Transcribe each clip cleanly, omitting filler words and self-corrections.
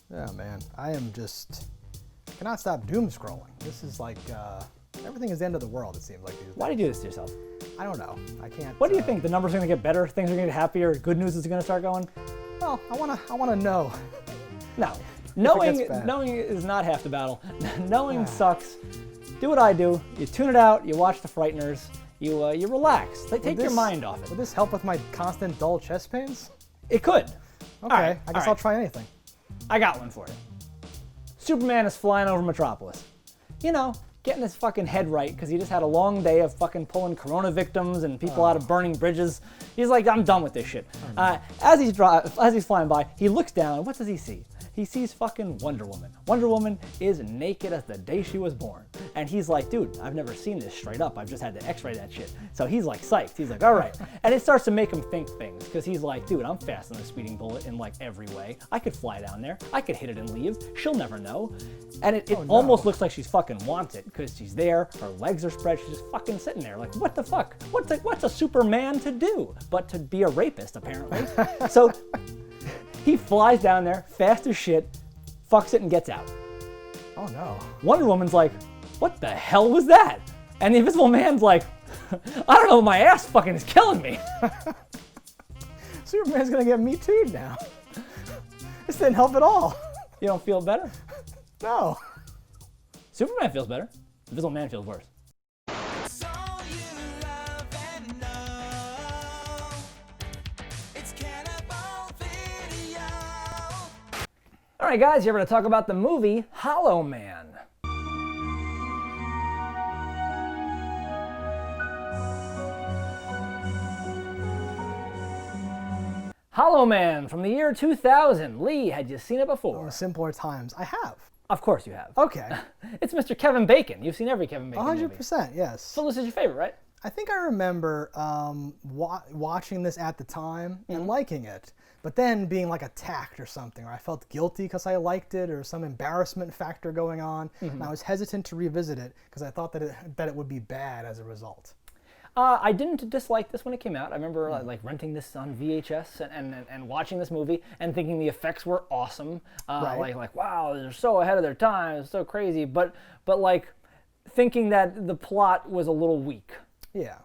Yeah, man. I cannot stop doom scrolling. This is like, everything is the end of the world, it seems like these days. Why do you do this to yourself? I don't know. I can't. What do you think? The numbers are going to get better? Things are going to get happier? Good news is going to start going? Well, I wanna know. No. Knowing is not half the battle. Knowing sucks. Do what I do. You tune it out. You watch The Frighteners. You relax. Take your mind off it. Would this help with my constant dull chest pains? It could. Okay, right, I guess I'll try anything. I got one for you. Superman is flying over Metropolis. You know, getting his fucking head right because he just had a long day of fucking pulling corona victims and people out of burning bridges. He's like, I'm done with this shit. As he's flying by, he looks down. What does he see? He sees fucking Wonder Woman. Wonder Woman is naked as the day she was born. And he's like, dude, I've never seen this straight up. I've just had to x-ray that shit. So he's like psyched. He's like, all right. And it starts to make him think things because he's like, dude, I'm faster than a speeding bullet in like every way. I could fly down there. I could hit it and leave. She'll never know. And it almost looks like she's fucking wanted because she's there. Her legs are spread. She's just fucking sitting there. Like, what the fuck? What's a Superman to do? But to be a rapist, apparently. So he flies down there, fast as shit, fucks it, and gets out. Oh no. Wonder Woman's like, what the hell was that? And the Invisible Man's like, I don't know, my ass fucking is killing me. Superman's gonna get Me Too'd now. This didn't help at all. You don't feel better? No. Superman feels better. Invisible Man feels worse. All right, guys, here we're going to talk about the movie Hollow Man. Hollow Man from the year 2000. Lee, had you seen it before? Oh, simpler times. I have. Of course you have. Okay. It's Mr. Kevin Bacon. You've seen every Kevin Bacon 100%, movie. 100%, yes. So this is your favorite, right? I think I remember watching this at the time and liking it, but then being like attacked or something, or I felt guilty because I liked it, or some embarrassment factor going on, and I was hesitant to revisit it because I thought that it would be bad as a result. I didn't dislike this when it came out. I remember like renting this on VHS and watching this movie and thinking the effects were awesome. Right. Like wow, they're so ahead of their time, it's so crazy. But like thinking that the plot was a little weak. Yeah.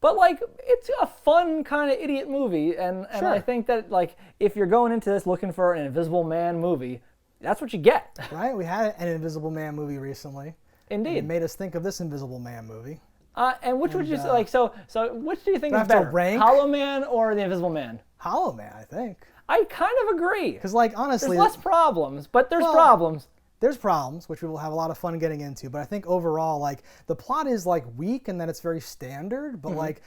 But like it's a fun kind of idiot movie, and Sure. I think that like if you're going into this looking for an Invisible Man movie, that's what you get. Right? We had an Invisible Man movie recently. Indeed. It made us think of this Invisible Man movie. And which would you like? So which do you think Do I is have to better, rank? Hollow Man or the Invisible Man? Hollow Man, I think. I kind of agree. Because, like, honestly, There's less problems, but there's problems. There's problems, which we will have a lot of fun getting into. But I think overall, like, the plot is like weak and that it's very standard. But like,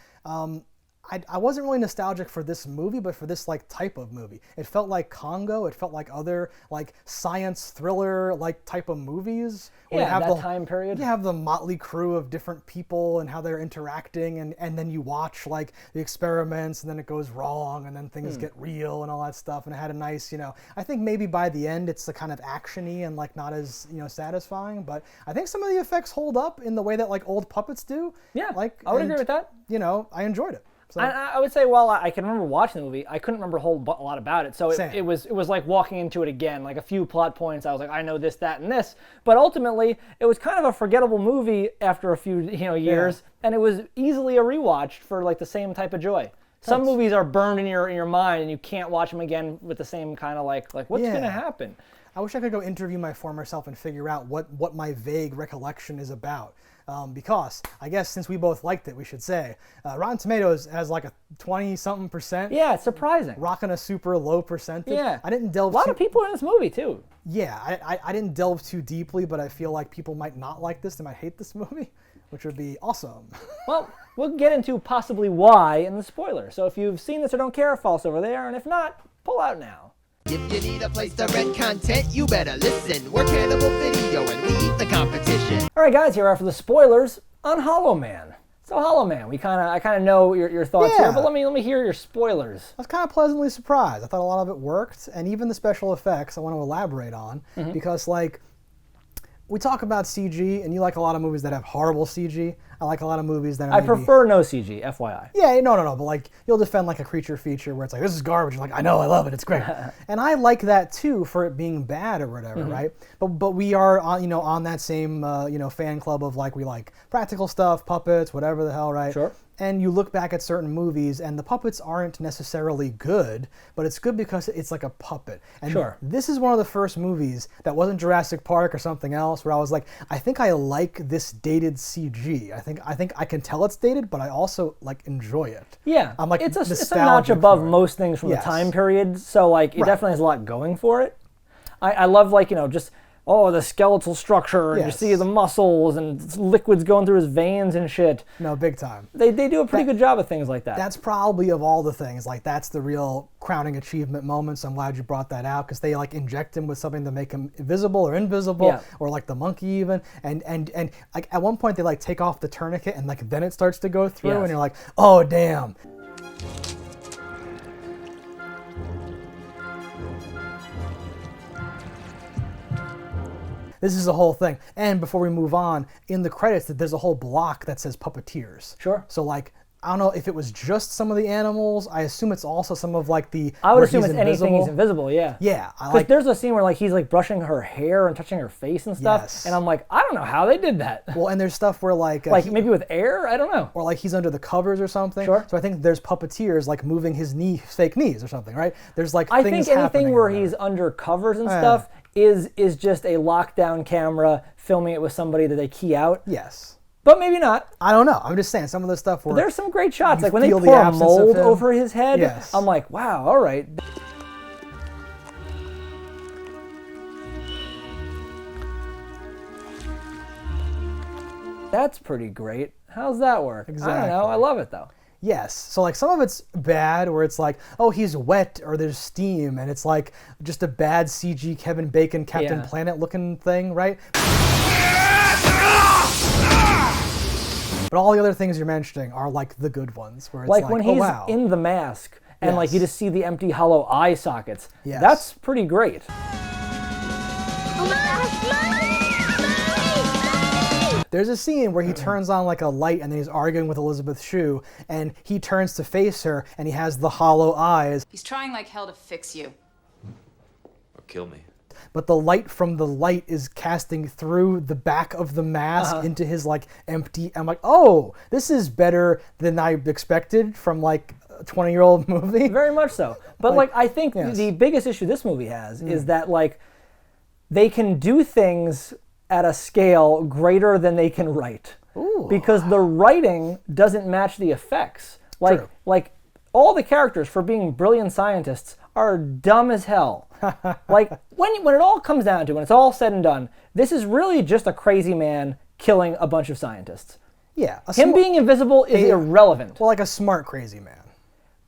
I wasn't really nostalgic for this movie, but for this like type of movie. It felt like Congo. It felt like other like science thriller like type of movies. Where Yeah, you have that the time period. You have the motley crew of different people and how they're interacting, and then you watch like the experiments, and then it goes wrong, and then things get real and all that stuff. And it had a nice, I think maybe by the end it's the kind of action-y and like not as satisfying. But I think some of the effects hold up in the way that like old puppets do. Yeah, like I would agree with that. I enjoyed it. So. And I would say, while I can remember watching the movie, I couldn't remember a whole lot about it. So it was like walking into it again, like a few plot points. I was like, I know this, that, and this. But ultimately, it was kind of a forgettable movie after a few years, and it was easily a rewatch for like the same type of joy. Some movies are burned in your mind, and you can't watch them again with the same kind of like what's going to happen. I wish I could go interview my former self and figure out what my vague recollection is about. Because I guess since we both liked it, we should say Rotten Tomatoes has like a 20-something%. Yeah, it's surprising. Rocking a super low percentage. Yeah, I didn't delve. A lot of people in this movie too. Yeah, I didn't delve too deeply, but I feel like people might not like this. They might hate this movie, which would be awesome. Well, we'll get into possibly why in the spoiler. So if you've seen this or don't care, false over there, and if not, pull out now. If you need a place to rent content, you better listen. We're Cannibal Video and we eat the competition. All right, guys, here are for the spoilers on Hollow Man. So Hollow Man, I kind of know your thoughts here, but let me hear your spoilers. I was kind of pleasantly surprised. I thought a lot of it worked, and even the special effects I want to elaborate on because like we talk about CG, and you like a lot of movies that have horrible CG. I like a lot of movies that are I maybe, prefer no CG, FYI. Yeah, no, but like you'll defend like a creature feature where it's like this is garbage. You're like, I know, I love it, it's great, and I like that too for it being bad or whatever, right? But we are on on that same fan club of like we like practical stuff, puppets, whatever the hell, right? Sure. And you look back at certain movies and the puppets aren't necessarily good, but it's good because it's like a puppet. And Sure. this is one of the first movies that wasn't Jurassic Park or something else where I was like, I think I like this dated CG. I think I can tell it's dated, but I also like enjoy it. Yeah, I'm like it's a notch nostalgic above for it. most things from Yes. the time period, so like it Right. definitely has a lot going for it. I love like just the skeletal structure and Yes. you see the muscles and liquids going through his veins and shit. No, big time. They do a pretty good job of things like that. That's probably of all the things, like that's the real crowning achievement moment. So I'm glad you brought that out because they like inject him with something to make him visible or invisible, Yeah. or like the monkey even. And like at one point they like take off the tourniquet and like then it starts to go through Yes. and you're like, oh damn. This is the whole thing. And before we move on, in the credits, there's a whole block that says puppeteers. Sure. So like, I don't know if it was just some of the animals. I assume it's also some of like the. I would where assume he's it's anything he's invisible, yeah. Yeah, I Because like. there's a scene where like he's like brushing her hair and touching her face and stuff, Yes. and I'm like, I don't know how they did that. Well, and there's stuff where like. Like maybe with air, I don't know. Or like he's under the covers or something. Sure. So I think there's puppeteers like moving his fake knees or something, right? There's like I things think anything happening where or whatever. he's under covers and Yeah. stuff is just a lockdown camera filming it with somebody that they key out. Yes. But maybe not. I don't know. I'm just saying some of the stuff where. There's some great shots. You Like when they feel the pour a absence of mold him. over his head, Yes. I'm like, wow, all right. That's pretty great. How's that work? I don't know. Exactly. I love it though. Yes. So like some of it's bad where it's like, oh, he's wet or there's steam and it's like just a bad CG Kevin Bacon Captain Yeah. Planet looking thing, right? But all the other things you're mentioning are like the good ones where it's Like like, when oh he's wow. in the mask and like you Yes. just see the empty hollow eye sockets. Yes. That's pretty great. There's a scene where he turns on like a light and then he's arguing with Elizabeth Shue and he turns to face her and he has the hollow eyes, He's trying like hell to fix you. Or kill me. but the light from the light is casting through the back of the mask into his like empty. I'm like, oh, this is better than I expected from like a 20-year-old movie. Very much so. But like I think yes. the biggest issue this movie has is that like they can do things at a scale greater than they can write. Ooh. Because the writing doesn't match the effects. True. Like all the characters for being brilliant scientists are dumb as hell. Like when it all comes down to it, when it's all said and done, this is really just a crazy man killing a bunch of scientists. Yeah. Him being invisible is irrelevant. well, like a smart crazy man.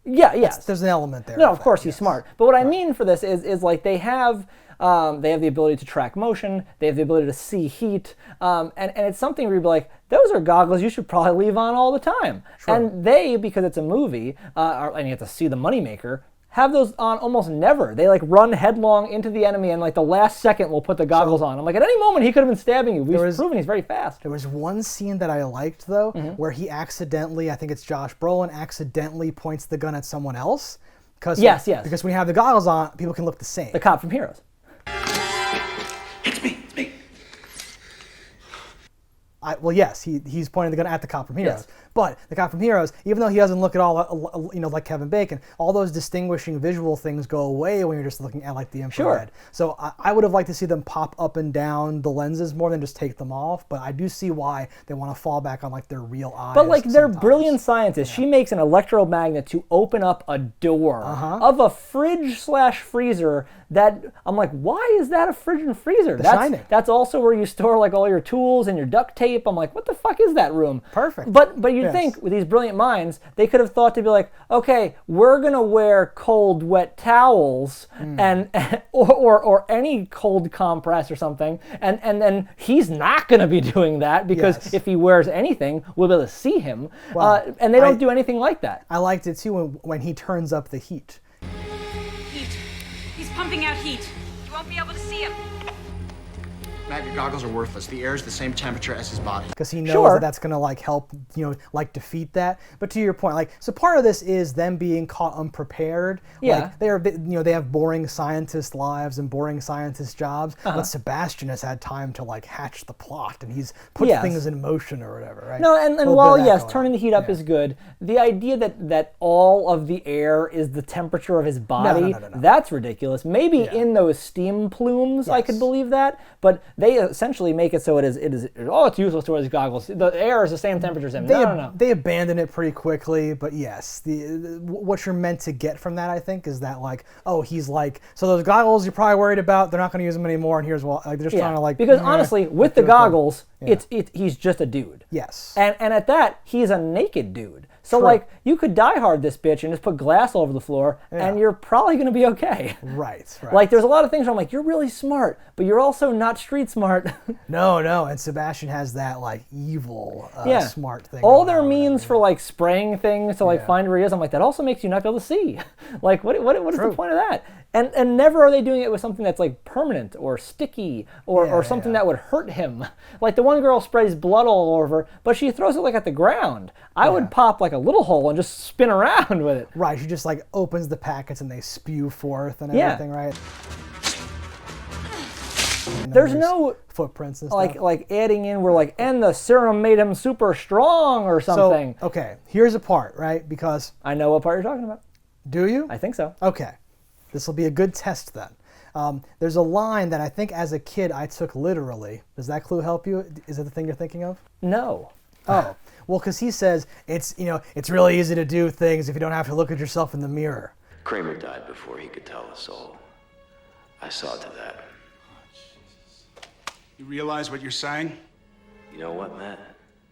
Yeah, yes. There's an element there. No, of course he's smart. But what I mean for this is like they have the ability to track motion, they have the ability to see heat, and it's something where you'd be like, those are goggles you should probably leave on all the time. Sure. And they, because it's a movie, and you have to see the moneymaker, have those on almost never. They like run headlong into the enemy and like the last second will put the goggles on. I'm like, at any moment he could have been stabbing you. We've proven he's very fast. There was one scene that I liked though, where he accidentally, I think it's Josh Brolin, accidentally points the gun at someone else. Yes. Because when you have the goggles on, people can look the same. The cop from Heroes. It's me. It's me. Well, yes, he's pointing the gun at the cop from Heroes. Yes. But the cop from Heroes, even though he doesn't look at all, like Kevin Bacon, all those distinguishing visual things go away when you're just looking at like the infrared. So I would have liked to see them pop up and down the lenses more than just take them off. But I do see why they want to fall back on like their real eyes. But like they're sometimes. brilliant scientists. She makes an electromagnet to open up a door of a fridge/freezer that I'm like, why is that a fridge and freezer? Shining. That's also where you store like all your tools and your duct tape. I'm like, what the fuck is that room? Perfect. But you'd Yes. think with these brilliant minds, they could have thought to be like, okay, we're gonna wear cold, wet towels and or any cold compress or something, and then he's not gonna be doing that because Yes. if he wears anything, we'll be able to see him. Well, And they don't do anything like that. I liked it too when he turns up the heat. Heat. He's pumping out heat. You won't be able to see him. Matt, your goggles are worthless. The air is the same temperature as his body. Because he knows Sure. that that's gonna like help, like defeat that. But to your point, like, so part of this is them being caught unprepared. Yeah. Like, they are, they have boring scientist lives and boring scientist jobs. But Sebastian has had time to like hatch the plot, and he's put Yes. things in motion or whatever, right? No, A and little while bit of that yes, going turning on. the heat up Yeah. is good, the idea that all of the air is the temperature of his body, no. that's ridiculous. Maybe Yeah. in those steam plumes I could Yes. believe that, but they essentially make it so it's useless to wear these goggles. The air is the same temperature as him. No. They abandon it pretty quickly, but yes, what you're meant to get from that, I think, is that like, oh, he's like, so those goggles you're probably worried about, they're not going to use them anymore, and here's why. Like, they're just trying to like. Because honestly, with the goggles, he's just a dude. Yes. And at that, he's a naked dude. So True. like, you could die hard this bitch and just put glass all over the floor, and you're probably gonna be okay. Right. Like, there's a lot of things where I'm like, you're really smart, but you're also not street smart. No, and Sebastian has that like evil, smart thing. All going their on, means for like spraying things to like find where he is, I'm like, that also makes you not be able to see. Like, what is the True. point of that? And never are they doing it with something that's like permanent or sticky or something that would hurt him. Like the one girl sprays blood all over, but she throws it like at the ground. I would pop like a little hole and just spin around with it. Right, she just like opens the packets and they spew forth and Yeah. everything, right? And then There's no footprints and stuff. like adding in where like, and the serum made him super strong or something. So, okay, here's a part, right? Because I know what part you're talking about. do you? I think so. Okay, this will be a good test then. There's a line that I think as a kid I took literally. Does that clue help you? Is that the thing you're thinking of? No. Oh, well, because he says it's it's really easy to do things if you don't have to look at yourself in the mirror. Kramer died before he could tell us all. I saw to that. You realize what you're saying? You know what, Matt?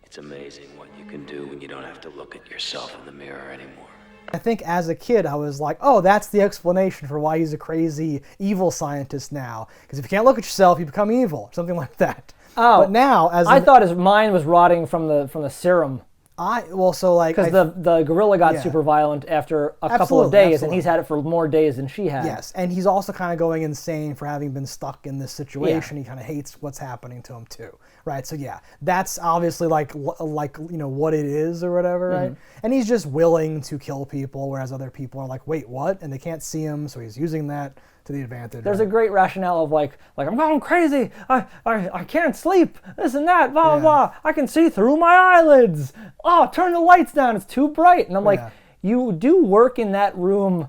It's amazing what you can do when you don't have to look at yourself in the mirror anymore. I think as a kid I was like, oh, that's the explanation for why he's a crazy evil scientist now. Because if you can't look at yourself, you become evil, something like that. Oh, but now as I thought his mind was rotting from the serum. Because the gorilla got super violent after a couple of days, and he's had it for more days than she had. Yes, and he's also kind of going insane for having been stuck in this situation. He kind of hates what's happening to him too, right? So yeah, that's obviously like what it is or whatever, right? And he's just willing to kill people, whereas other people are like, wait, what? And they can't see him, so he's using that to the advantage. There's a great rationale of like I'm going crazy. I can't sleep. This and that. Blah blah blah. I can see through my eyelids. Oh, turn the lights down. It's too bright. And I'm like, you do work in that room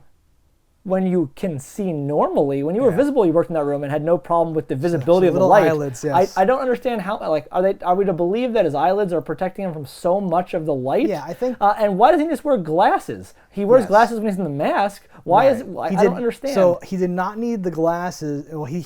when you can see normally. When you were visible, you worked in that room and had no problem with the visibility of the light. Eyelids, yes. I don't understand how. Like, are we to believe that his eyelids are protecting him from so much of the light? Yeah, I think. And why doesn't he just wear glasses? He wears glasses when he's in the mask. Why is it? I don't understand. So he did not need the glasses. Well, he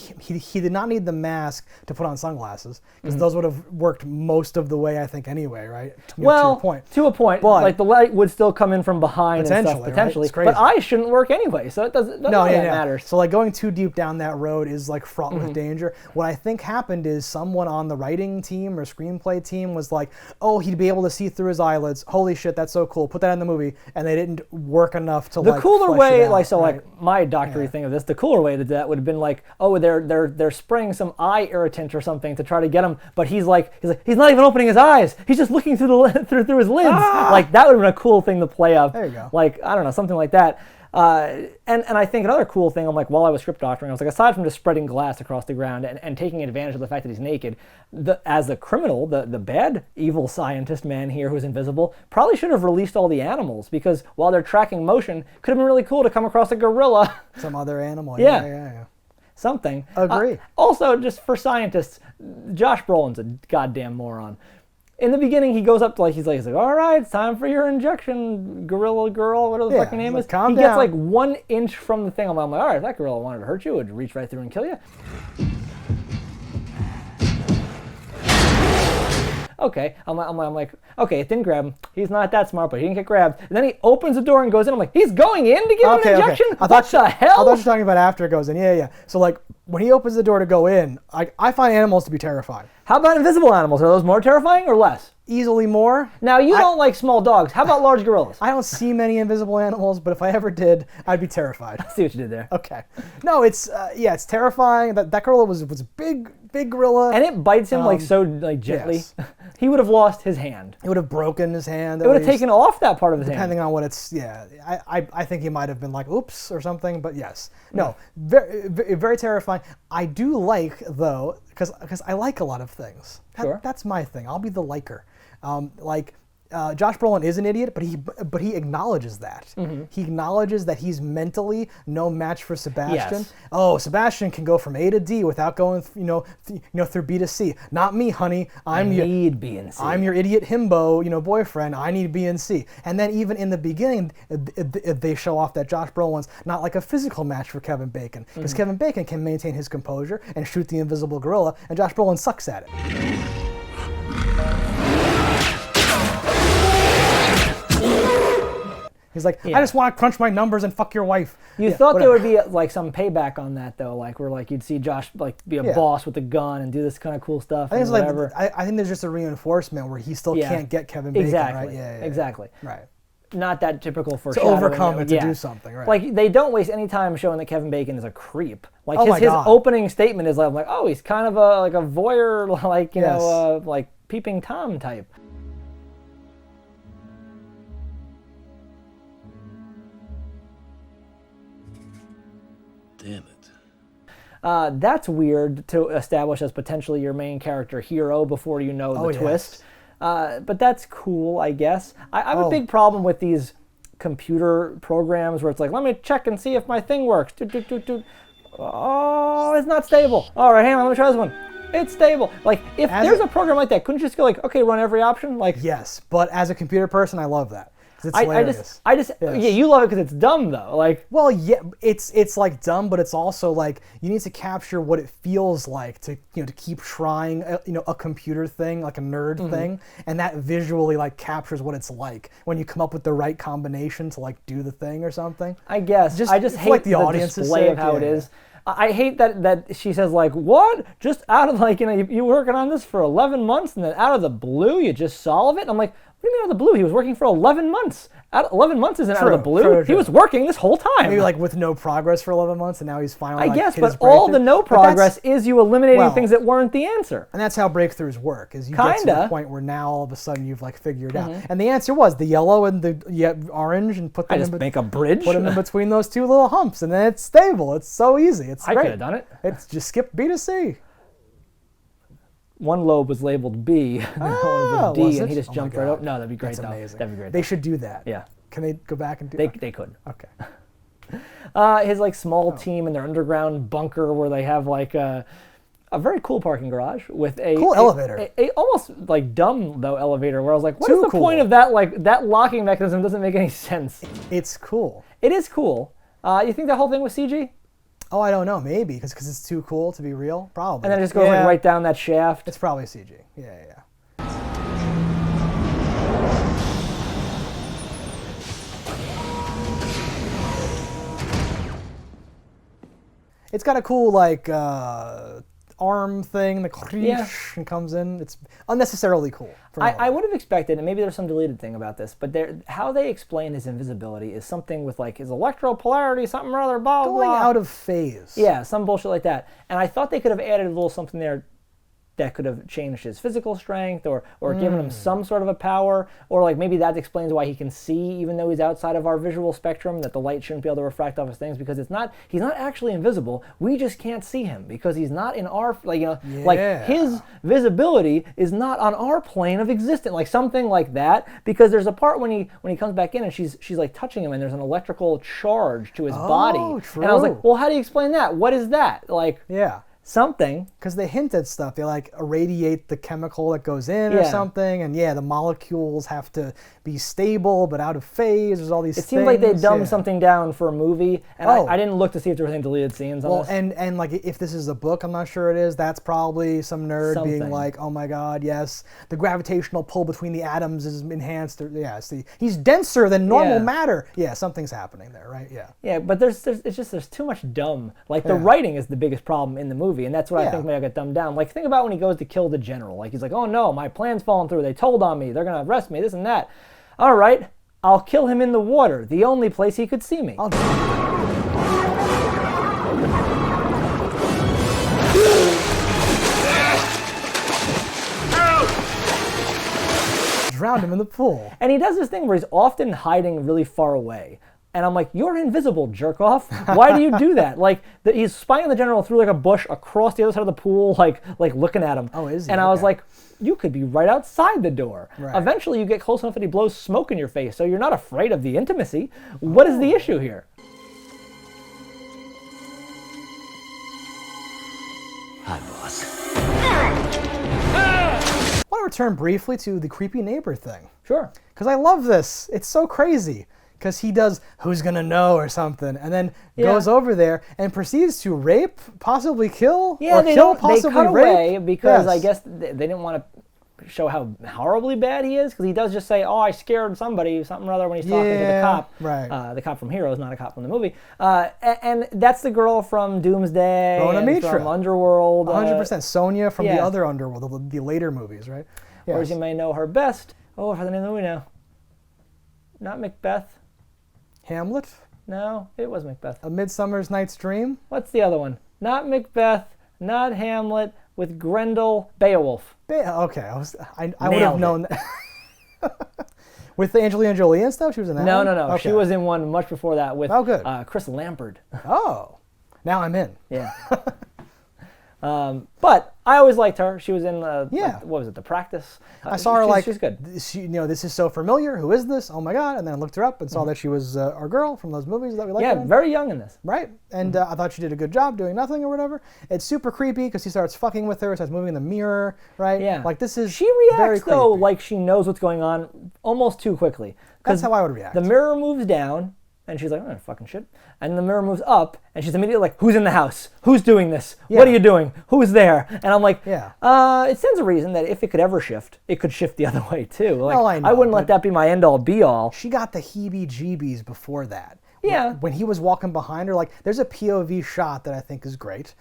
did not need the mask to put on sunglasses because those would have worked most of the way, I think, anyway, right? To your point. To a point. But like the light would still come in from behind and stuff Potentially, right? It's crazy. But eyes shouldn't work anyway, so it doesn't. None of that matters. So like going too deep down that road is like fraught with danger. What I think happened is someone on the writing team or screenplay team was like, oh, he'd be able to see through his eyelids. Holy shit, that's so cool. Put that in the movie, and they didn't work enough to the like cooler flesh way, it out, like so, right? like my doctory thing of this, the cooler way to do that would have been like, oh, they're spraying some eye irritant or something to try to get him, but he's not even opening his eyes. He's just looking through through his lids. Like that would have been a cool thing to play up. There you go. Like I don't know, something like that. And I think another cool thing, I'm like, while I was script doctoring, I was like, aside from just spreading glass across the ground and taking advantage of the fact that he's naked, as the criminal, the bad evil scientist man here who's invisible, probably should have released all the animals, because while they're tracking motion, could have been really cool to come across a gorilla. Some other animal. Yeah. Something. Agree. Also, just for scientists, Josh Brolin's a goddamn moron. In the beginning, he goes up to he's like, all right, it's time for your injection, gorilla girl, whatever the fucking name is. Calm he down. gets like 1 inch from the thing. I'm like, all right, if that gorilla wanted to hurt you, it would reach right through and kill you. Okay, I'm like, okay, it didn't grab him. He's not that smart, but he didn't get grabbed. And then he opens the door and goes in. I'm like, he's going in to give him an injection? I What the hell? I thought you were talking about after it goes in. Yeah. So like when he opens the door to go in, I find animals to be terrifying. How about invisible animals? Are those more terrifying or less? Easily more. Now, you don't like small dogs. How about large gorillas? I don't see many invisible animals, but if I ever did, I'd be terrified. See what you did there. Okay. No, it's terrifying. That gorilla was a big big gorilla. And it bites him like so gently. Yes. He would have lost his hand. It would have broken his hand. It would have taken off that part of his depending hand. on what it's. Yeah, I think he might have been like, oops, or something. But yes, no, very, very terrifying. I do like though, because I like a lot of things. Sure. That's my thing. I'll be the liker. Josh Brolin is an idiot, but he acknowledges that. Mm-hmm. He acknowledges that he's mentally no match for Sebastian. Yes. Oh, Sebastian can go from A to D without going, through B to C. Not me, honey. I need B and C. I'm your idiot himbo, boyfriend. I need B and C. And then even in the beginning, they show off that Josh Brolin's not like a physical match for Kevin Bacon, because Kevin Bacon can maintain his composure and shoot the invisible gorilla, and Josh Brolin sucks at it. He's like, I just want to crunch my numbers and fuck your wife. You thought there would be like some payback on that though, like where like you'd see Josh like be a boss with a gun and do this kind of cool stuff. I think whatever. I think there's just a reinforcement where he still can't get Kevin Bacon, exactly. right? Yeah, exactly. Right. Not that typical for To overcome it, to do something, right? Like they don't waste any time showing that Kevin Bacon is a creep. Like his opening statement is like, oh, he's kind of a voyeur, like like peeping Tom type. Damn it. That's weird to establish as potentially your main character hero before you know the twist. But that's cool, I guess. I have a big problem with these computer programs where it's like, let me check and see if my thing works. Oh, it's not stable. All right, hang on, let me try this one. It's stable. Like, if there's a program like that, couldn't you just go like, okay, run every option? Like, yes, but as a computer person, I love that. It's hilarious. Yeah, you love it because it's dumb though. Like, well, yeah, it's like dumb, but it's also like you need to capture what it feels like to to keep trying a computer thing, like a nerd thing, and that visually like captures what it's like when you come up with the right combination to like do the thing or something. I guess I just hate like the display of how it is. I hate that she says like, what? Just out of like, you working on this for 11 months and then out of the blue you just solve it? I'm like, what do you mean out of the blue? He was working for 11 months. 11 months isn't out of the blue. True. He was working this whole time. Maybe like with no progress for 11 months and now he's finally I guess, but all the no progress is you eliminating things that weren't the answer. And that's how breakthroughs work, is you get to the point where now all of a sudden you've like figured out. And the answer was the yellow and the orange, and put them make a bridge. Put them in between those two little humps and then it's stable. It's so easy. It's great. I could have done it. It's just skip B to C. One lobe was labeled B, and one was D, and he just jumped right over. No, that'd be great. That's amazing. That'd be great. They should do that. Yeah. Can they go back and do that? They could. Okay. His like small team in their underground bunker where they have like a very cool parking garage with a cool elevator. A almost like dumb though elevator where I was like, what is the point of that? Like that locking mechanism doesn't make any sense. It's cool. It is cool. You think that whole thing was CG? Oh, I don't know. Maybe because it's too cool to be real. Probably. And then it just goes like right down that shaft. It's probably CG. Yeah. It's got a cool like arm thing, the and comes in. It's unnecessarily cool. I would have expected, and maybe there's some deleted thing about this, but how they explain his invisibility is something with like his electropolarity, something or other, blah, blah, going out of phase. Yeah, some bullshit like that. And I thought they could have added a little something there that could have changed his physical strength or given him some sort of a power, or like maybe that explains why he can see even though he's outside of our visual spectrum, that the light shouldn't be able to refract off his things, because he's not actually invisible. We just can't see him because he's not in our like his visibility is not on our plane of existence, like something like that, because there's a part when he comes back in and she's like touching him and there's an electrical charge to his body. True. And I was like, well, how do you explain that? What is that? Like something, because they hint at stuff. They like irradiate the chemical that goes in or something, and the molecules have to be stable but out of phase. There's all these things. It seems like they dumbed something down for a movie, and I didn't look to see if there was any deleted scenes on this. And like if this is a book, I'm not sure it is. That's probably some nerd being like, oh my god, yes, the gravitational pull between the atoms is enhanced. See, he's denser than normal matter. Yeah, something's happening there, right? Yeah. Yeah, but there's too much dumb. Like the writing is the biggest problem in the movie, and that's what I think may have got dumbed down. Like think about when he goes to kill the general. Like he's like, oh no, my plan's falling through. They told on me. They're gonna arrest me. This and that. All right, I'll kill him in the water, the only place he could see me. drowned him in the pool. And he does this thing where he's often hiding really far away. And I'm like, you're invisible, jerk off. Why do you do that? Like, he's spying on the general through like a bush across the other side of the pool, like looking at him. Oh, is he? And I was Okay. like, you could be right outside the door. Right. Eventually, you get close enough that he blows smoke in your face, so you're not afraid of the intimacy. What is the issue here? Hi, boss. I want to return briefly to the creepy neighbor thing. Sure. Because I love this. It's so crazy. Because he does "Who's Gonna Know" or something, and then goes over there and proceeds to rape, possibly kill, or they kill, don't. possibly They cut rape. away because I Yes. guess they didn't want to show how horribly bad he is. Because he does just say, "Oh, I scared somebody, something or other," when he's talking to the Yeah, cop. right. The cop from Heroes, not a cop from the movie. And that's the girl from Doomsday, Rona and Mitra. from Underworld. 100%. Sonia from the yeah. other Underworld, the later movies, right? Or as you may know her best. Oh, for the name of the movie now. Not Macbeth. Hamlet, No, it was Macbeth. A Midsummer's Night's Dream. What's the other one? Not Macbeth, not Hamlet, with Grendel, Beowulf. Okay, I would have Nailed known that. With Angelina Jolie and stuff, she was in that No, one? no, no. Okay. She was in one much before that with Oh, good. Chris Lampard. Oh, now I'm in. Yeah. But I always liked her. She was in Yeah. what was it, The Practice? I saw her like, she's good. She, this is so familiar. Who is this? Oh my god! And then I looked her up and saw that she was our girl from those movies that we like. Yeah, very young in this. Right, and I thought she did a good job doing nothing or whatever. It's super creepy because he starts fucking with her, starts moving in the mirror, right? Yeah. Like this is She very reacts though creepy. like she knows what's going on almost too quickly. That's how I would react. The mirror moves down, and she's like, oh, fucking shit. And the mirror moves up, and she's immediately like, who's in the house? Who's doing this? What are you doing? Who's there? And I'm like, Yeah. It stands a reason that if it could ever shift, it could shift the other way too. Like, No, I know, wouldn't let but- that be my end all be all. She got the heebie-jeebies before that. Yeah. When he was walking behind her, like there's a POV shot that I think is great,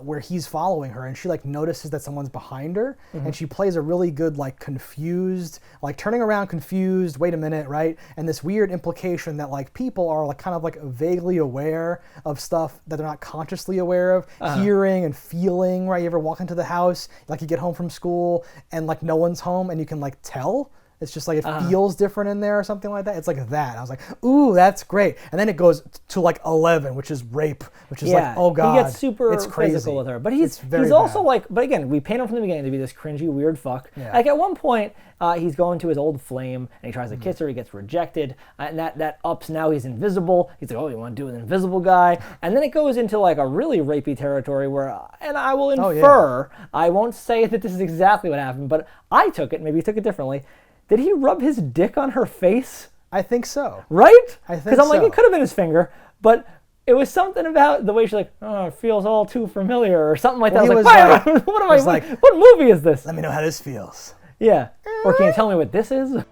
where he's following her and she like notices that someone's behind her, and she plays a really good like confused, like turning around confused. Wait a minute, right? And this weird implication that like people are like kind of like vaguely aware of stuff that they're not consciously aware of, hearing and feeling. Right? You ever walk into the house, like you get home from school and like no one's home, and you can like tell. It's just like it feels different in there or something like that. It's like that. I was like, ooh, that's great. And then it goes to like 11, which is rape, which is like, oh god, he gets super it's crazy physical with her. But It's he's very also bad. like, but again, we paint him from the beginning to be this cringy, weird fuck. Yeah. Like at one point, he's going to his old flame and he tries to Mm-hmm. kiss her. He gets rejected, and that ups. Now he's invisible. He's like, oh, you want to do an invisible guy? And then it goes into like a really rapey territory where, and I will Oh, yeah. infer, I won't say that this is exactly what happened, but I took it. Maybe he took it differently. Did he rub his dick on her face? I think so. Right? I think Because I'm like, so. it could have been his finger, but it was something about the way she's like, oh, it feels all too familiar, or something like that. Well, I was he like, was what am he was I? like, What movie is this? Let me know how this feels. Yeah. Or can you tell me what this is?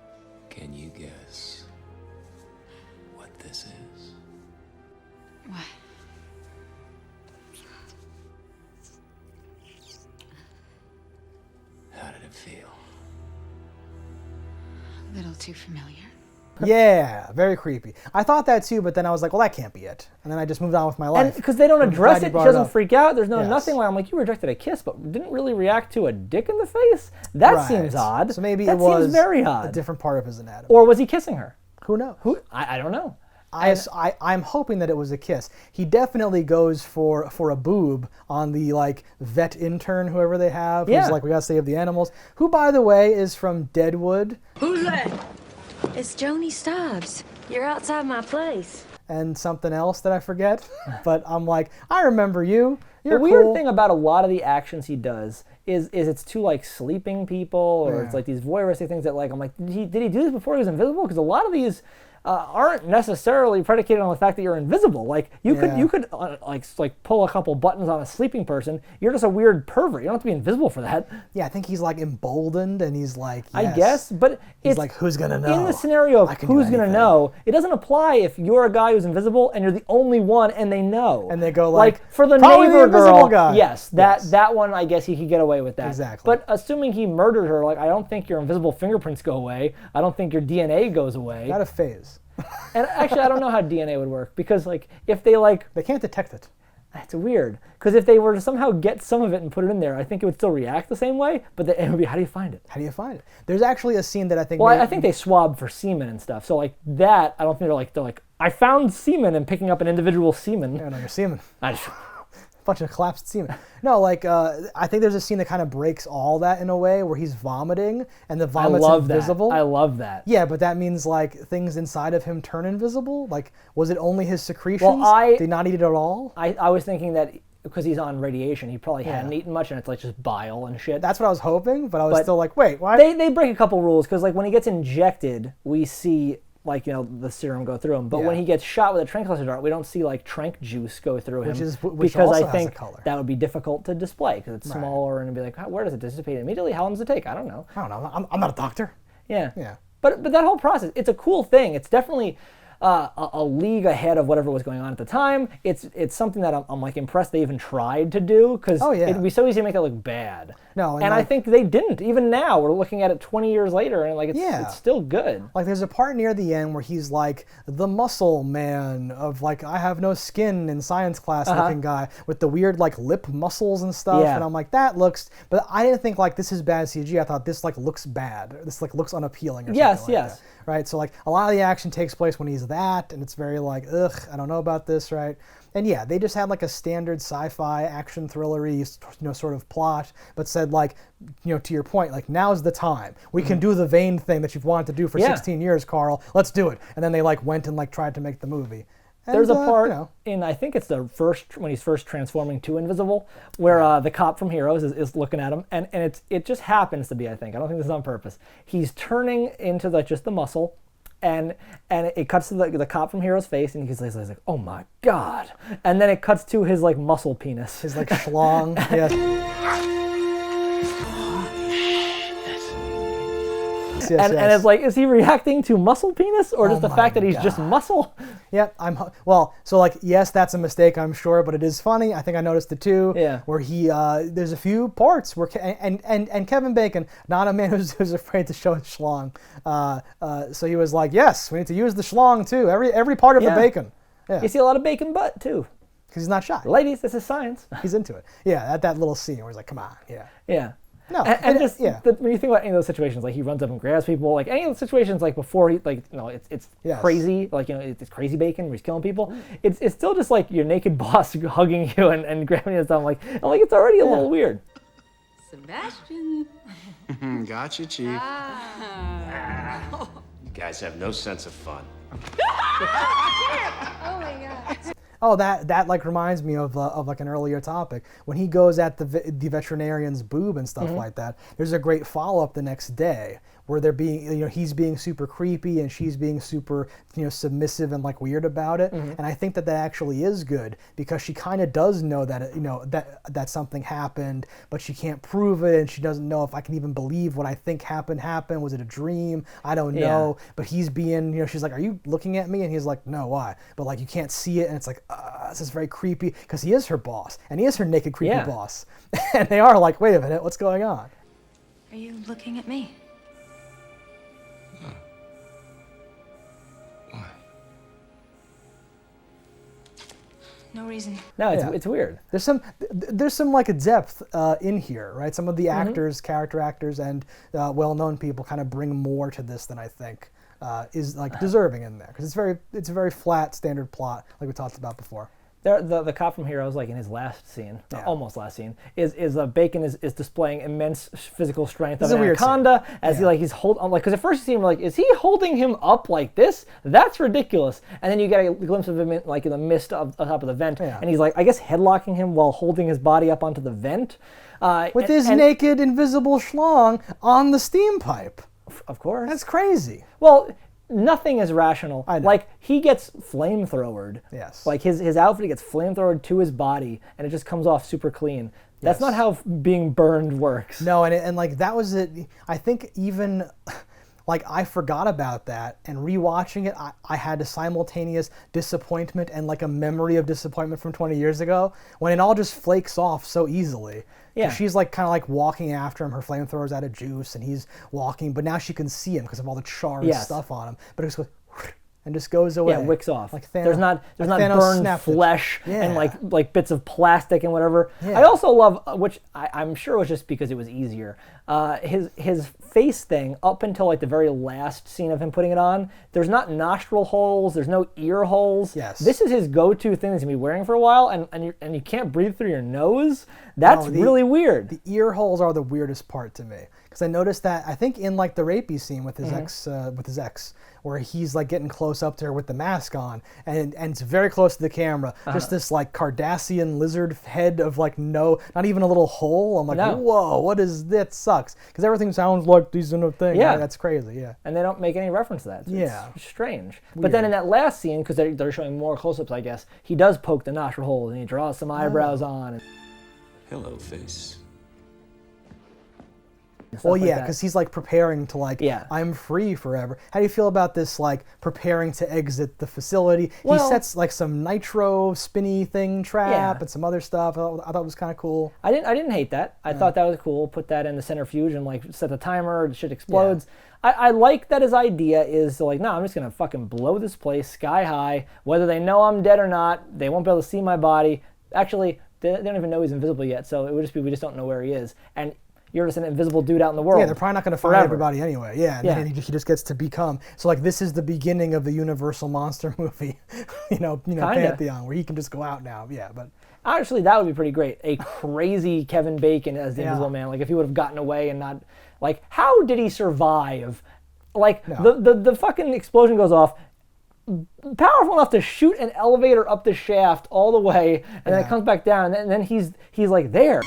Can you guess what this is? What? How did it feel? A little too familiar. Yeah, very creepy. I thought that too, but then I was like, well, that can't be it. And then I just moved on with my life. And because they don't I'm address glad you it, she brought doesn't up. freak out. There's no Yes. nothing. Like I'm like, you rejected a kiss, but didn't really react to a dick in the face. That Right. seems odd. So maybe that it was seems very a odd. different part of his anatomy. Or was he kissing her? Who knows? I don't know. I'm hoping that it was a kiss. He definitely goes for a boob on the like vet intern, whoever they have. Yeah. Who's like, we gotta save the animals. Who, by the way, is from Deadwood Who's that? It's Joni Stubbs. You're outside my place. and something else that I forget. But I'm like, I remember you. You're The weird cool. thing about a lot of the actions he does is it's to like sleeping people, or it's Yeah. like these voyeuristic things that like I'm like, did he do this before he was invisible? Because a lot of these aren't necessarily predicated on the fact that you're invisible. Like you could like pull a couple buttons on a sleeping person. You're just a weird pervert. You don't have to be invisible for that. Yeah, I think he's like emboldened and he's like, I yes. guess, but He's it's like, who's gonna know? in the scenario of I can do who's gonna anything. know. It doesn't apply if you're a guy who's invisible and you're the only one and they know. And they go like, for the "Probably the neighbor invisible girl. guy." Yes, Yes. that one I guess he could get away with that. Exactly. But assuming he murdered her, like I don't think your invisible fingerprints go away. I don't think your DNA goes away. Not a phase. And actually, I don't know how DNA would work because like if they like They can't detect it. It's weird. Because if they were to somehow get some of it and put it in there, I think it would still react the same way, but it would be, how do you find it? How do you find it? There's actually a scene that I think... Well, I think they swab for semen and stuff. So, like, that, I don't think they're like, I found semen and picking up an individual semen. Yeah, no, you're semen. I just... Bunch of collapsed semen. No, like, I think there's a scene that kind of breaks all that in a way where he's vomiting and the vomit's invisible. I love that. Yeah, but that means, like, things inside of him turn invisible? Like, was it only his secretions? Well, Did he not eat it at all? I was thinking that because he's on radiation, he probably hadn't eaten much, and it's like just bile and shit. That's what I was hoping, but I was still like, wait, why? They break a couple rules, because, like, when he gets injected, we see... like, you know, the serum go through him. But when he gets shot with a tranquilizer dart, we don't see, like, trank juice go through him. Which because also I think has a color. that would be difficult to display, because it's smaller, and it'd be like, where does it dissipate immediately? How long does it take? I don't know. I'm not a doctor. Yeah. Yeah. But that whole process, it's a cool thing. It's definitely a league ahead of whatever was going on at the time. It's something that I'm like impressed they even tried to do, because it'd be so easy to make it look bad. No, and I think they didn't. Even now, we're looking at it 20 years later, and like it's still good. Like, there's a part near the end where he's like the muscle man of, like, I have no skin in science class looking guy with the weird, like, lip muscles and stuff. And I'm like, that looks, but I didn't think, like, this is bad CG. I thought this, like, looks bad. This, like, looks unappealing or something like that. Right? So, like, a lot of the action takes place when he's that, and it's very like, ugh, I don't know about this, right? And yeah, they just had like a standard sci-fi action thrillery, sort of plot, but said, like, to your point, like, now's the time. We can do the vain thing that you've wanted to do for 16 years, Carl. Let's do it. And then they, like, went and, like, tried to make the movie. And, there's a part in, I think it's the first, when he's first transforming to Invisible, where the cop from Heroes is looking at him, and it just happens to be, I think, I don't think this is on purpose, he's turning into just the muscle, and it cuts to the cop from Heroes' face, and he's like, oh my god, and then it cuts to his, like, muscle penis. His, like, schlong. And it's like, is he reacting to muscle penis, or just the fact that he's just muscle? Yeah, so, like, yes, that's a mistake, I'm sure, but it is funny. I think I noticed it too. Yeah. Where he, there's a few parts where, and Kevin Bacon, not a man who's afraid to show his schlong. So he was like, yes, we need to use the schlong too. Every part of the bacon. Yeah. You see a lot of bacon butt too. Because he's not shy. Ladies, this is science. He's into it. Yeah, at that little scene where he's like, come on, Yeah. No, and just when you think about any of those situations, like he runs up and grabs people, like any of the situations, like before he, like, it's crazy, like, it's crazy bacon where he's killing people. It's still just like your naked boss hugging you and grabbing you and stuff. I'm like, it's already a little weird. Sebastian. Gotcha, Chief. You guys have no sense of fun. Oh my god. Oh, that like reminds me of like an earlier topic. When he goes at the veterinarian's boob and stuff like that, there's a great follow-up the next day where they're being, he's being super creepy and she's being super, submissive and, like, weird about it. And I think that actually is good because she kind of does know that, that something happened, but she can't prove it, and she doesn't know if I can even believe what I think happened. Was it a dream? I don't know. But he's being, she's like, are you looking at me? And he's like, no, why? But, like, you can't see it, and it's like, this is very creepy because he is her boss, and he is her naked, creepy boss. And they are like, wait a minute, what's going on? Are you looking at me? Why? No reason. No, it's weird. There's some like a depth in here, right? Some of the actors, character actors, and well-known people kind of bring more to this than I think is, like, deserving in there, because it's a very flat standard plot, like we talked about before. The cop from Heroes, like in his last scene, almost last scene, is Bacon is displaying immense physical strength of an anaconda as he's holding, like, because at first you see him like, is he holding him up like this? That's ridiculous. And then you get a glimpse of him in, like, in the mist on top of the vent, and he's like, I guess headlocking him while holding his body up onto the vent, with his naked invisible schlong on the steam pipe. Of course. That's crazy. Well, nothing is rational. Like, he gets flamethrowered. Yes. Like, his outfit gets flamethrowered to his body, and it just comes off super clean. That's not how being burned works. No, and like, that was it. I think even, like, I forgot about that, and rewatching it, I had a simultaneous disappointment and, like, a memory of disappointment from 20 years ago, when it all just flakes off so easily. Yeah. She's, like, kind of like walking after him. Her flamethrower's out of juice, and he's walking, but now she can see him because of all the charred stuff on him. But it just goes, and just goes away. Yeah, wicks off. Like there's not Thanos burned snapped it. flesh and Yeah. like bits of plastic and whatever. Yeah. I also love, which I'm sure was just because it was easier, his face thing up until like the very last scene of him putting it on. There's not nostril holes. There's no ear holes. Yes. This is his go-to thing that he's gonna be wearing for a while, and you can't breathe through your nose. That's really weird. The ear holes are the weirdest part to me, because I noticed that I think in like the rapey scene with his ex, where he's like getting close up to her with the mask on, and it's very close to the camera. Just this like Cardassian lizard head of like not even a little hole. I'm like, whoa, what is that? Sucks, because everything sounds like these in a thing. Yeah, right? That's crazy. Yeah, and they don't make any reference to that. It's strange. Weird. But then in that last scene, because they're showing more close-ups, I guess, he does poke the nostril holes and he draws some eyebrows on. And Hello, face. well, yeah, because he's like preparing to like, Yeah. I'm free forever. How do you feel about this, like preparing to exit the facility? Well, he sets like some nitro spinny thing trap and some other stuff. I thought it was kind of cool. I didn't hate that. I thought that was cool. Put that in the centrifuge and like set the timer. Shit explodes. I like that his idea is to like, no, I'm just gonna fucking blow this place sky high. Whether they know I'm dead or not, they won't be able to see my body. Actually, they don't even know he's invisible yet. So it would just be we just don't know where he is. And you're just an invisible dude out in the world. Yeah, they're probably not going to find everybody anyway. Yeah, and then he just gets to become. So like this is the beginning of the Universal monster movie, pantheon, where he can just go out now. Yeah, but actually that would be pretty great. A crazy Kevin Bacon as the Invisible Man. Like if he would have gotten away and not, like how did he survive? Like the fucking explosion goes off. Powerful enough to shoot an elevator up the shaft all the way, and then it comes back down, and then he's like there.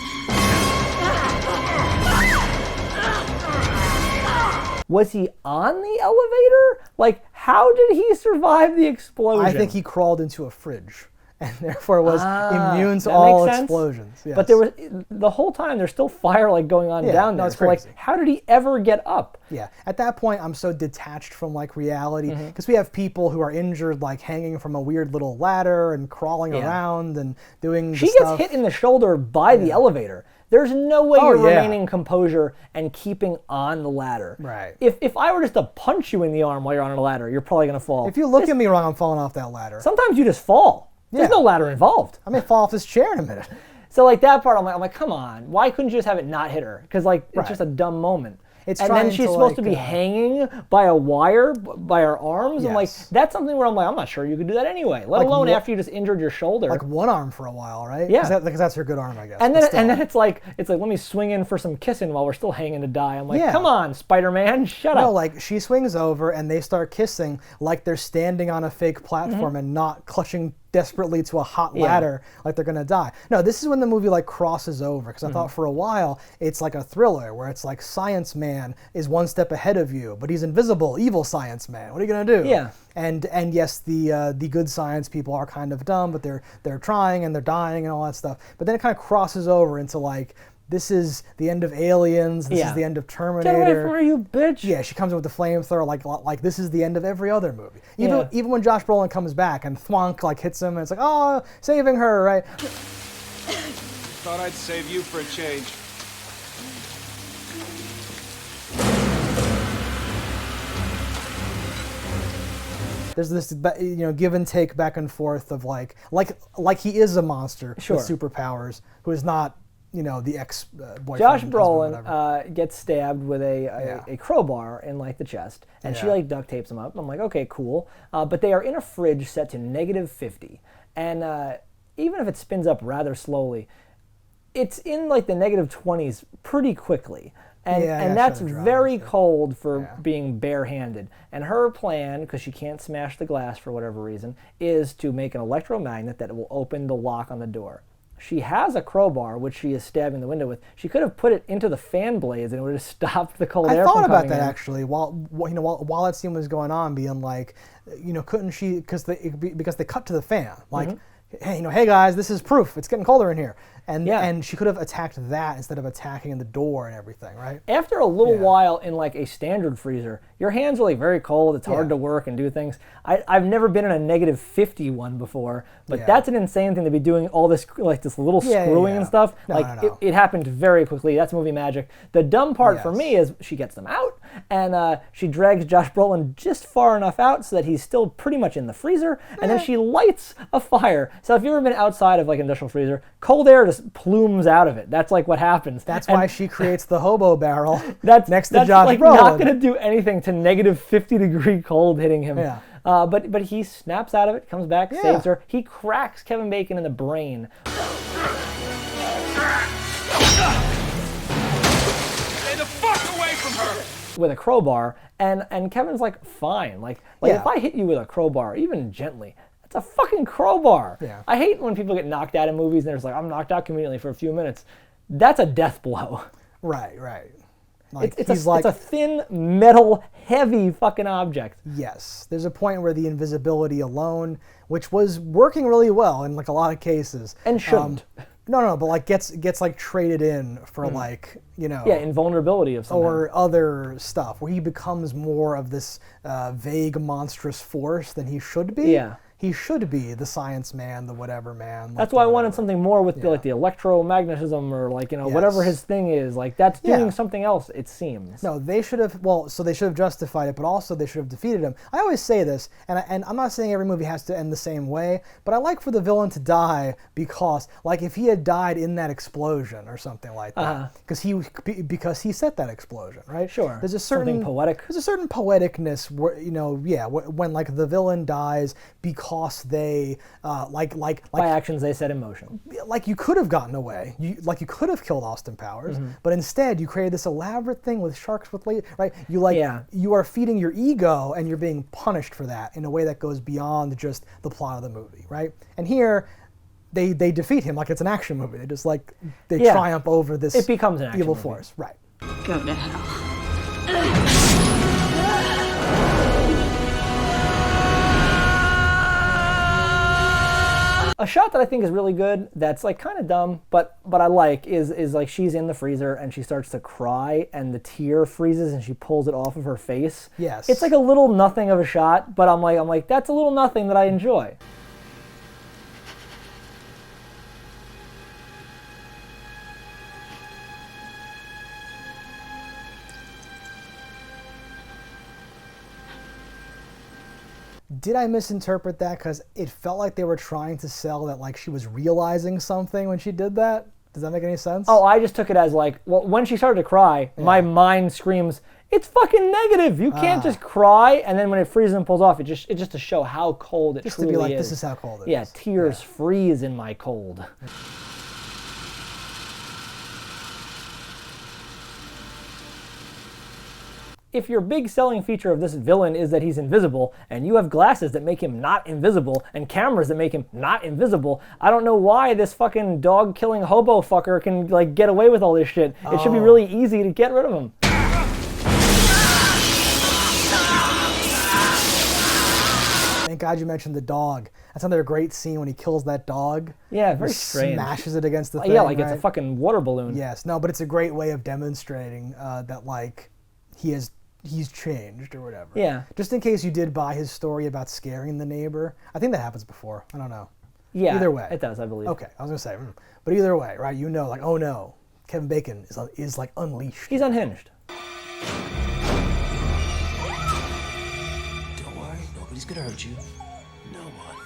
Was he on the elevator? Like, how did he survive the explosion? I think he crawled into a fridge, and therefore was immune to all explosions. Yes. But there was the whole time there's still fire like going on down there. It's so crazy. like, how did he ever get up? Yeah, at that point I'm so detached from like reality, because we have people who are injured like hanging from a weird little ladder and crawling around and doing. She gets hit in the shoulder by the elevator. There's no way you're remaining composure and keeping on the ladder. Right. If I were just to punch you in the arm while you're on a ladder, you're probably gonna fall. If you look at me wrong, I'm falling off that ladder. Sometimes you just fall. There's no ladder involved. I may fall off this chair in a minute. So like that part, I'm like, come on, why couldn't you just have it not hit her? Because like it's just a dumb moment. And then she's supposed to be hanging by a wire by her arms. I'm like, that's something where I'm like, I'm not sure you could do that anyway. Let alone after you just injured your shoulder. Like one arm for a while, right? Yeah, because that's her good arm, I guess. And then it's like let me swing in for some kissing while we're still hanging to die. I'm like, come on, Spider-Man, shut up. No, like she swings over and they start kissing like they're standing on a fake platform and not clutching desperately to a hot ladder like they're gonna die. No, this is when the movie like crosses over, because I thought for a while it's like a thriller where it's like Science Man is one step ahead of you, but he's invisible, evil Science Man. What are you gonna do? Yeah. And yes, the good science people are kind of dumb, but they're trying and they're dying and all that stuff. But then it kind of crosses over into like, this is the end of Aliens. This is the end of Terminator. Get away from her, you bitch! Yeah, she comes in with the flamethrower. Like this is the end of every other movie. Even when Josh Brolin comes back and Thwonk like hits him, and it's like, oh, saving her, right? Thought I'd save you for a change. There's this, give and take back and forth of like he is a monster with superpowers who is not. The ex-boyfriend. Josh Brolin gets stabbed with a crowbar in like the chest, and she like duct tapes him up. I'm like, okay, cool. But they are in a fridge set to -50, and even if it spins up rather slowly, it's in like the -20s pretty quickly. And that's very cold for being barehanded. And her plan, because she can't smash the glass for whatever reason, is to make an electromagnet that will open the lock on the door. She has a crowbar, which she is stabbing the window with. She could have put it into the fan blades, and it would have stopped the cold air from coming in. I thought about that actually. While that scene was going on, being like, couldn't she? Because they cut to the fan, like, hey guys, this is proof. It's getting colder in here. And she could have attacked that instead of attacking the door and everything, right? After a little while in like a standard freezer, your hands are like very cold. It's hard to work and do things. I've never been in a -50 one before, but that's an insane thing to be doing all this like this little screwing and stuff. No. It happened very quickly. That's movie magic. The dumb part for me is she gets them out, and she drags Josh Brolin just far enough out so that he's still pretty much in the freezer, and then she lights a fire. So if you've ever been outside of like an industrial freezer, cold air just plumes out of it. That's like what happens. That's why she creates the hobo barrel that's next to Josh like Brolin. Not going to do anything to negative 50-degree cold hitting him. Yeah. But he snaps out of it, comes back, saves her. He cracks Kevin Bacon in the brain. Stay the fuck away from her! With a crowbar, and Kevin's like, fine. Like if I hit you with a crowbar, even gently, it's a fucking crowbar. Yeah. I hate when people get knocked out in movies and they're just like, I'm knocked out conveniently for a few minutes. That's a death blow. Right. Like, it's a thin, metal, heavy fucking object. Yes. There's a point where the invisibility alone, which was working really well in like a lot of cases. And shouldn't. No, but like gets like traded in for like, you know. Yeah, invulnerability of something. Or other stuff where he becomes more of this vague, monstrous force than he should be. Yeah. He should be the science man, the whatever man. That's why I wanted something more with the, like the electromagnetism or like, you know, whatever his thing is. Like that's doing something else, it seems. No, they should have, so they should have justified it, but also they should have defeated him. I always say this, and I'm not saying every movie has to end the same way, but I like for the villain to die because, like if he had died in that explosion or something like that, because he set that explosion, right? Sure. There's a certain something poetic. There's a certain poeticness where, you know, when like the villain dies because they like by actions they set in motion. Like you could have gotten away, you could have killed Austin Powers, but instead you created this elaborate thing with sharks with laser, right? You are feeding your ego and you're being punished for that in a way that goes beyond just the plot of the movie, right? And here they defeat him like it's an action movie. They just like they triumph over this. It becomes an action evil movie. force, right? Go to hell. A shot that I think is really good, that's like kind of dumb, but I like, is like she's in the freezer and she starts to cry and the tear freezes and she pulls it off of her face. Yes. It's like a little nothing of a shot, but I'm like that's a little nothing that I enjoy. Did I misinterpret that? Because it felt like they were trying to sell that like she was realizing something when she did that. Does that make any sense? Oh, I just took it as like, well, when she started to cry, my mind screams, it's fucking negative. You can't just cry, and then when it freezes and pulls off, it just to show how cold it just truly to be like, is. this is how cold it is. Yeah, tears freeze in my cold. If your big selling feature of this villain is that he's invisible, and you have glasses that make him not invisible, and cameras that make him not invisible, I don't know why this fucking dog-killing hobo fucker can like get away with all this shit. It should be really easy to get rid of him. Thank God you mentioned the dog. That's another great scene when he kills that dog. Yeah, very strange. Smashes it against the thing. Yeah, like right? it's a fucking water balloon. Yes, no, but it's a great way of demonstrating that like he's changed or whatever. Yeah. Just in case you did buy his story about scaring the neighbor. I think that happens before. I don't know. Yeah. Either way. It does, I believe. Okay, I was gonna say, but either way, right? You know, like, oh no, Kevin Bacon is like unleashed. He's unhinged. Don't worry, nobody's gonna hurt you. No one.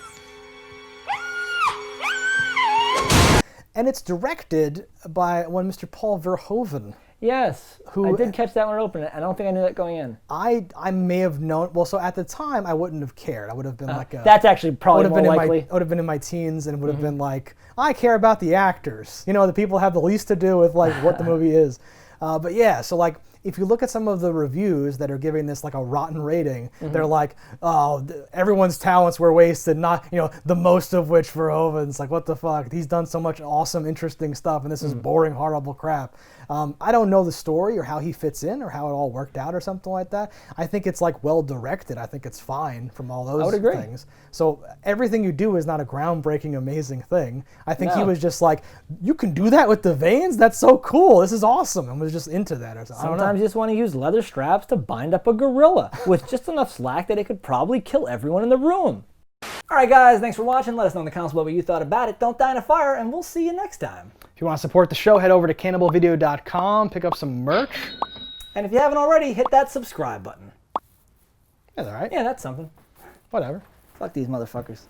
And it's directed by one Mr. Paul Verhoeven. Yes, Who- I did catch that one open. I don't think I knew that going in. I may have known. Well, so at the time, I wouldn't have cared. I would have been like a. That's actually probably more likely. I would have been in my teens and would have been like, I care about the actors. You know, the people have the least to do with like what the movie is. But yeah, so like if you look at some of the reviews that are giving this like a rotten rating, they're like, oh, everyone's talents were wasted, not, you know, the most of which Verhoeven's like, what the fuck? He's done so much awesome, interesting stuff, and this is boring, horrible crap. I don't know the story or how he fits in or how it all worked out or something like that. I think it's like well directed. I think it's fine from all those would agree. things. So everything you do is not a groundbreaking, amazing thing. I think he No. was just like, you can do that with the veins? That's so cool. This is awesome. And was just into that or something. I don't know. Sometimes you just want to use leather straps to bind up a gorilla with just enough slack that it could probably kill everyone in the room. Alright guys, thanks for watching. Let us know in the comments what you thought about it. Don't die in a fire, and we'll see you next time. If you want to support the show, head over to cannibalvideo.com, pick up some merch. And if you haven't already, hit that subscribe button. That's all right. Yeah, that's something. Whatever. Fuck these motherfuckers.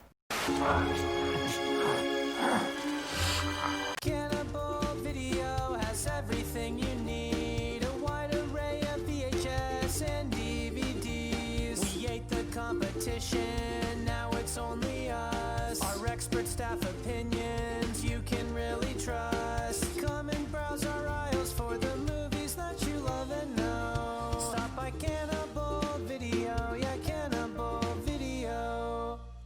Cannibal Video has everything you need. A wide array of VHS and DVDs. We ate the competition, now it's only